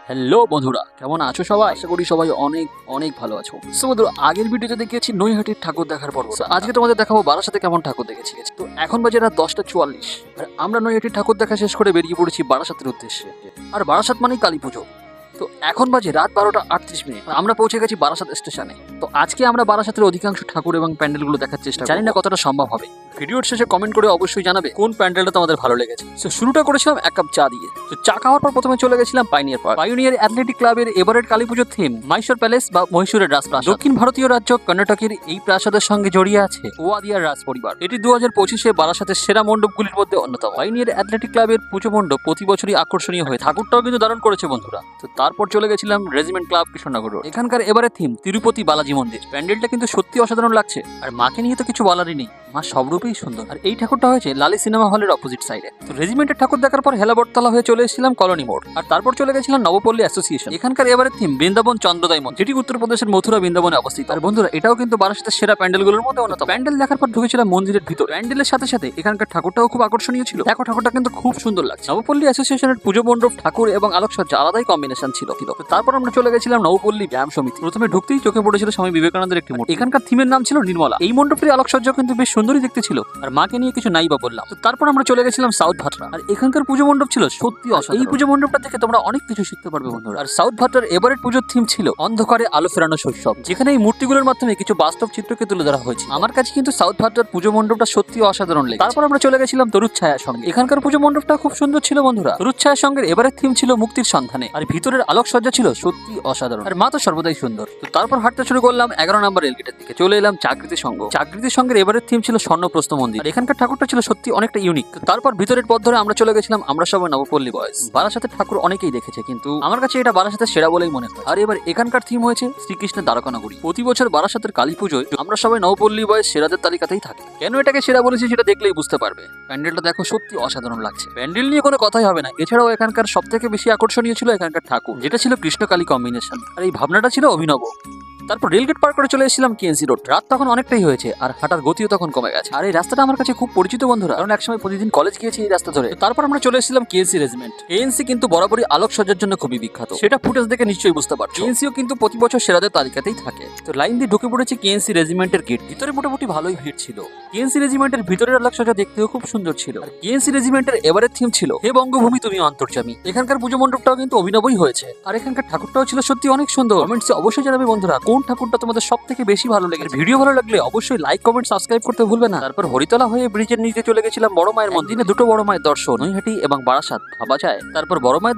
Hello বন্ধুরা, কেমন আছো সবাই? আশা করি সবাই অনেক অনেক ভালো আছো। সো বন্ধুরা, আগের ভিডিওতে দেখিয়েছি নৈহাটির ঠাকুর দেখার পর্ব। আজকে তোমাদের দেখাবো বারাসাতে কেমন ঠাকুর দেখেছি। তো এখন বাজে রাত 10:44 আর আমরা নৈহাটির ঠাকুর দেখা শেষ করে বেরিয়ে পড়েছি বারাসাতের উদ্দেশ্যে। আর বারাসাত মানেই কালী পুজো। তো এখন বাজে রাত 12:38 আমরা পৌঁছে গেছি বারাসাত স্টেশনে। তো আজকে আমরা বারাসাতের অধিকাংশ ঠাকুর এবং প্যান্ডেলগুলো দেখার চেষ্টা করি। জানি না কতটা সম্ভব হবে। ভিডিওর শেষে কমেন্ট করে অবশ্যই জানাবে কোন প্যান্ডেলটা তোমাদের ভালো লেগেছে। তো শুরুটা করেছিলাম এক কাপ চা দিয়ে। তো চা খাওয়ার পর প্রথমে চলে গেছিলাম পাইনিয়ার পার্ক। পাইওনিয়ার অ্যাথলেটিক ক্লাবের এবারের কালী পুজোর থিম মাইসোর প্যালেস বা মহীশূরের রাজপ্রাসাদ। দক্ষিণ ভারতীয় রাজ্য কর্ণাটকের এই প্রাসাদের সঙ্গে জড়িয়ে আছে ওয়াদিয়ার রাজ পরিবার। এটি 2025-এ বারাসাতের সেরা মণ্ডপগুলির মধ্যে অন্যতম। পাইওনিয়ার অ্যাথলেটিক ক্লাবের পুজো মণ্ডপ প্রতি বছরই আকর্ষণীয় হয়ে ঠাকুরটাও কিন্তু দারুণ করেছে বন্ধুরা। তো তারপর চলে গেছিলাম রেজিমেন্ট ক্লাব কৃষ্ণনগর রোড। এখানকার এবারে থিম তিরুপতি বালাজি মন্দির। প্যান্ডেলটা কিন্তু সত্যি অসাধারণ লাগছে। আর মাকে নিয়ে তো কিছু বলারই নেই, মা সব রূপেই সুন্দর। আর এই ঠাকুরটা হয়েছে লালি সিনেমা হলের অপোজিট সাইডে। তো রেজিমেন্টের ঠাকুর দেখার পর হেলাবরতলা হয়ে চলে এসেছিলাম কলোনি মোড়। আর তারপর চলে গেছিলাম নবপল্লী অ্যাসোসিয়েশন। এখানকার এবারে থিম বৃন্দাবন চন্দ্রোদয় মন্দির, যেটি উত্তরপ্রদেশের মথুরা বৃন্দাবনে অবস্থিত। আর বন্ধুরা, এটাও কিন্তু বারাসাতের সেরা প্যান্ডেলগুলোর মধ্যে অন্যতম। প্যান্ডেল দেখার পর ঢুকেছিলাম মন্দিরের ভিতর। প্যান্ডেলের সাথে সাথে এখানকার ঠাকুরটাও খুব আকর্ষণীয় ছিল। দেখো, ঠাকুরটা কিন্তু খুব সুন্দর লাগছে। নবপল্লী অ্যাসোসিয়েশনের পুজো মণ্ডপ, ঠাকুর এবং আলোকসজ্জা আলাদাই কম্বিনেশন ছিল। তো তারপর আমরা চলে গেছিলাম নবপল্লী ব্যায়াম সমিতি। প্রথমে ঢুকতেই চোখে পড়েছিল স্বামী বিবেকানন্দের একটি মূর্তি। এখানকার থিমের নাম ছিল নির্মলা। এই মণ্ডপটির আলোকসজ্জা কিন্তু বেশ সুন্দরই দেখতে ছিল। আর মাকে নিয়ে কিছু নাই বা বললাম। তো তারপর আমরা চলে গেছিলাম সাউথ ভাটরা। আর এখানকার পুজো মণ্ডপ ছিল সত্যি অসাধারণ। এই পুজো মণ্ডপটা দেখে তোমরা অনেক কিছু শিখতে পারবে বন্ধুরা। আর সাউথ ভাটরার এবারের পুজোর থিম ছিল অন্ধকারে আলো ফেরানো শৈশব, যেখানে এই মূর্তিগুলোর মাধ্যমে কিছু বাস্তব চিত্রকে তুলে ধরা হয়েছে। আমার কাছে কিন্তু সাউথ ভাটরার পুজো মণ্ডপটা সত্যি অসাধারণ লেগেছে। তারপর আমরা চলে গেছিলাম তরুচ্ছায়া সঙ্গে। এখানকার পুজো মণ্ডপটা খুব সুন্দর ছিল বন্ধুরা। তরুচ্ছায়া সঙ্গের এবারের থিম ছিল মুক্তির সন্ধানে। আর ভিতরের আলোকসজ্জা ছিল সত্যি অসাধারণ। আর মা তো সর্বদাই সুন্দর। তো তারপর হাঁটতে শুরু করলাম 11 নম্বর রেলগেটের দিকে। চলে এলাম চাকরিতে সঙ্গ। চাকরিতে সঙ্গের এবারের থিম ছিল স্বর্ণপ্রস্থ মন্দির। আর এখানকার ঠাকুরটা ছিল সত্যি অনেকটা ইউনিক। তারপর ভিতরের পথ ধরে আমরা চলে গেছিলাম আমরা সবাই নবপল্লী বয়েস। বারাসাতের ঠাকুর অনেকেই দেখেছে, কিন্তু আমার কাছে এটা বারাসাতের সেরা বলেই মনে হয়। আর এবার এখানকার থিম হয়েছে শ্রীকৃষ্ণের দ্বারকানগরী। প্রতি বছর বারাসাতের কালী পুজোয় আমরা সবাই নবপল্লী বয়েস সেরাদের তালিকাতেই থাকি। কেন এটাকে সেরা বলেছি সেটা দেখলেই বুঝতে পারবে। প্যান্ডেলটা দেখো, সত্যি অসাধারণ লাগছে। প্যান্ডেল নিয়ে কোনো কথাই হবে না। এছাড়াও এখানকার সব থেকে বেশি আকর্ষণীয় ছিল এখানকার ঠাকুর, যেটা ছিল কৃষ্ণ কালী কম্বিনেশন। আর এই ভাবনাটা ছিল অভিনব। তারপর রেলগেট পার করে চলে এসেছিলাম কেএনসি রোড। রাত তখন অনেকটাই হয়েছে আর হাঁটার গতিও তখন কমে গেছে। আর এই রাস্তাটা আমার কাছে খুব পরিচিত বন্ধুরা, কারণ একসময় প্রতিদিন কলেজ গিয়েছি এই রাস্তা ধরে। তারপর আমরা চলে এসেছিলাম কেএনসি রেজিমেন্ট। কেএনসি কিন্তু বরাবরই আলোকসজ্জার জন্য খুবই বিখ্যাত। সেটা ফুটেজ দেখে নিশ্চয়ই বুঝতে পারছো। কেএনসিও কিন্তু প্রতি বছর সেরাদের তালিকাতেই থাকে। তো লাইন দিয়ে ঢুকে পড়েছি কেএনসি রেজিমেন্টের গেট। ভিতরে মোটামুটি ভালোই ভিড় ছিল। কেএনসি রেজিমেন্টের ভিতরের আলোকসজ্জা দেখতেও খুব সুন্দর ছিল। আর কেএনসি রেজিমেন্টের এবারের থিম ছিল হে বঙ্গভূমি তুমি অন্তর্যামী। এখানকার পুজো মণ্ডপটাও কিন্তু অভিনবই হয়েছে। আর এখানকার ঠাকুরটাও ছিল সত্যি অনেক সুন্দর। কমেন্টসে অবশ্যই জানাবে বন্ধুরা কোন ঠাকুরটা তোমাদের সব থেকে বেশি ভালো লেগেছে। ভিডিও ভালো লাগলে অবশ্যই লাইক, কমেন্ট, সাবস্ক্রাইব করতে ভুলবে না। তারপর হরিতলা হয়ে ব্রিজের নিচে চলে গেছিলাম বড় মায়ের মন্দিরে। দুটো বড় মায়ের দর্শন, নৈহাটি এবং বারাসাত ভাবা যায়। তারপর বড় মায়ের